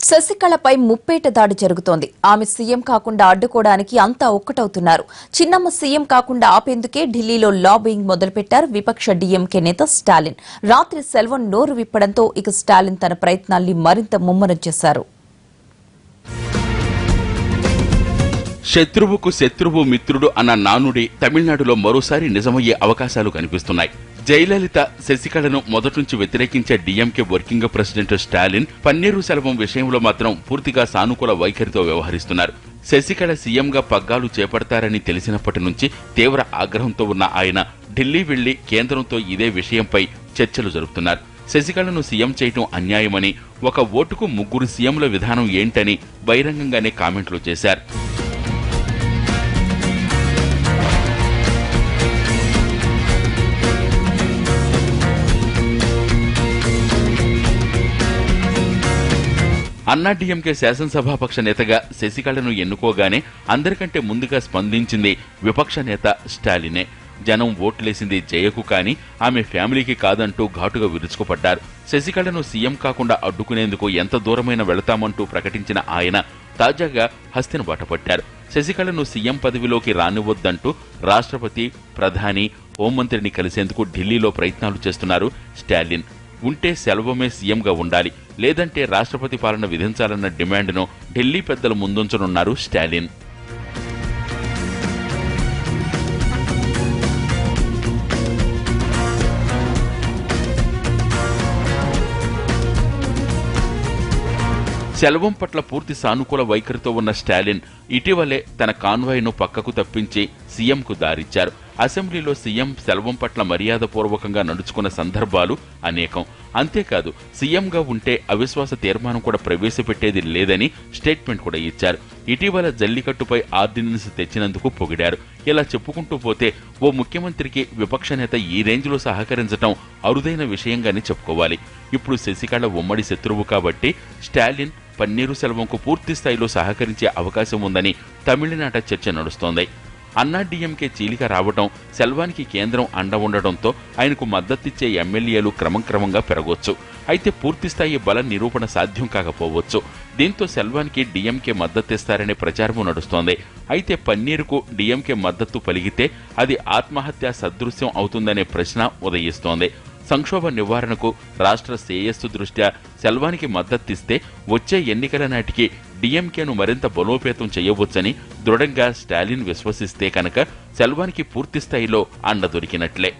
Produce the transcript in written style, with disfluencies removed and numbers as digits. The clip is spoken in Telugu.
శశికళపై ముప్పేట దాడి జరుగుతోంది. ఆమె సీఎం కాకుండా అడ్డుకోవడానికి అంతా ఒక్కటవుతున్నారు. చిన్నమ్మ సీఎం కాకుండా ఆపేందుకే ఢిల్లీలో లాబింగ్ మొదలుపెట్టారు విపక్ష డీఎంకే నేత స్టాలిన్. రాత్రి సెల్వం నోరు విప్పడంతో ఇక స్టాలిన్ తన ప్రయత్నాల్ని మరింత ముమ్మరం చేశారు. శత్రువుకు శత్రువు మిత్రుడు అన్న నానుడి తమిళనాడులో మరోసారి నిజమయ్యే అవకాశాలు కనిపిస్తున్నాయి. జయలలిత, శశికళను మొదట్నుంచి వ్యతిరేకించే DMK working president Stalin paneer Selvam విషయంలో మాత్రం పూర్తిగా సానుకూల వైఖరితో వ్యవహరిస్తున్నారు. శశికళ సీఎంగా పగ్గాలు చేపడతారని తెలిసినప్పటి నుంచి తీవ్ర ఆగ్రహంతో ఉన్న ఆయన ఢిల్లీ వెళ్లి కేంద్రంతో ఇదే విషయంపై చర్చలు జరుపుతున్నారు. శశికళను సీఎం చేయటం అన్యాయమని, ఒక ఓటుకు ముగ్గురు సీఎంల విధానం ఏంటని బహిరంగంగానే కామెంట్లు చేశారు. అన్నాడీఎంకే శాసనసభాపక్ష నేతగా శశికళను ఎన్నుకోగానే అందరికంటే ముందుగా స్పందించింది విపక్ష నేత స్టాలినే. జనం ఓట్లేసింది జయకు కాని ఆమె ఫ్యామిలీకి కాదంటూ ఘాటుగా విరుచుకుపడ్డారు. శశికళను సీఎం కాకుండా అడ్డుకునేందుకు ఎంత దూరమైన వెళతామంటూ ప్రకటించిన ఆయన తాజాగా హస్తిన బాటపట్టారు. శశికళను సీఎం పదవిలోకి రానివ్వొద్దంటూ రాష్ట్రపతి, ప్రధాని, హోంమంత్రిని కలిసేందుకు ఢిల్లీలో ప్రయత్నాలు చేస్తున్నారు స్టాలిన్. ఉంటే సెల్వమే సీఎంగా ఉండాలి, లేదంటే రాష్ట్రపతి పాలన విధించాలన్న డిమాండ్ను ఢిల్లీ పెద్దల ముందుంచనున్నారు స్టాలిన్. సెల్వం పట్ల పూర్తి సానుకూల వైఖరితో ఉన్న స్టాలిన్ ఇటీవలే తన కాన్వాయ్ను పక్కకు తప్పించి సీఎంకు దారిచ్చారు. అసెంబ్లీలో సీఎం సెల్వం పట్ల మర్యాదపూర్వకంగా నడుచుకున్న సందర్భాలు అనేకం. అంతేకాదు, సీఎంగా ఉంటే అవిశ్వాస తీర్మానం కూడా ప్రవేశపెట్టేది లేదని స్టేట్మెంట్ కూడా ఇచ్చారు. ఇటీవల జల్లికట్టుపై ఆర్డినెన్స్ తెచ్చినందుకు పొగిడారు. ఇలా చెప్పుకుంటూ పోతే ఓ ముఖ్యమంత్రికి విపక్ష నేత ఈ రేంజ్లో సహకరించడం అరుదైన విషయంగానే చెప్పుకోవాలి. ఇప్పుడు శశికళ ఉమ్మడి శత్రువు కాబట్టి స్టాలిన్ పన్నీరు సెల్వంకు పూర్తి స్థాయిలో సహకరించే అవకాశం ఉందని తమిళనాట చర్చ నడుస్తోంది. అన్నాడీఎంకే చీలిక రావడం, సెల్వానికి కేంద్రం అండ ఉండడంతో ఆయనకు మద్దతిచ్చే ఎమ్మెల్యేలు క్రమంగా పెరగొచ్చు. అయితే పూర్తిస్థాయి బల నిరూపణ సాధ్యం కాకపోవచ్చు. దీంతో సెల్వానికి డీఎంకే మద్దతిస్తారనే ప్రచారము నడుస్తోంది. అయితే పన్నీరుకు డీఎంకే మద్దతు పలిగితే అది ఆత్మహత్య సదృశ్యం అవుతుందనే ప్రశ్న ఉదయిస్తోంది. సంక్షోభ నివారణకు రాష్ట్ర శ్రేయస్సు దృష్ట్యా సెల్వానికి మద్దతిస్తే వచ్చే ఎన్నికల నాటికి డీఎంకేను మరింత బలోపేతం చేయవచ్చని దృఢంగా స్టాలిన్ విశ్వసిస్తే కనుక సెల్వానికి పూర్తిస్థాయిలో అండ దొరికినట్లే.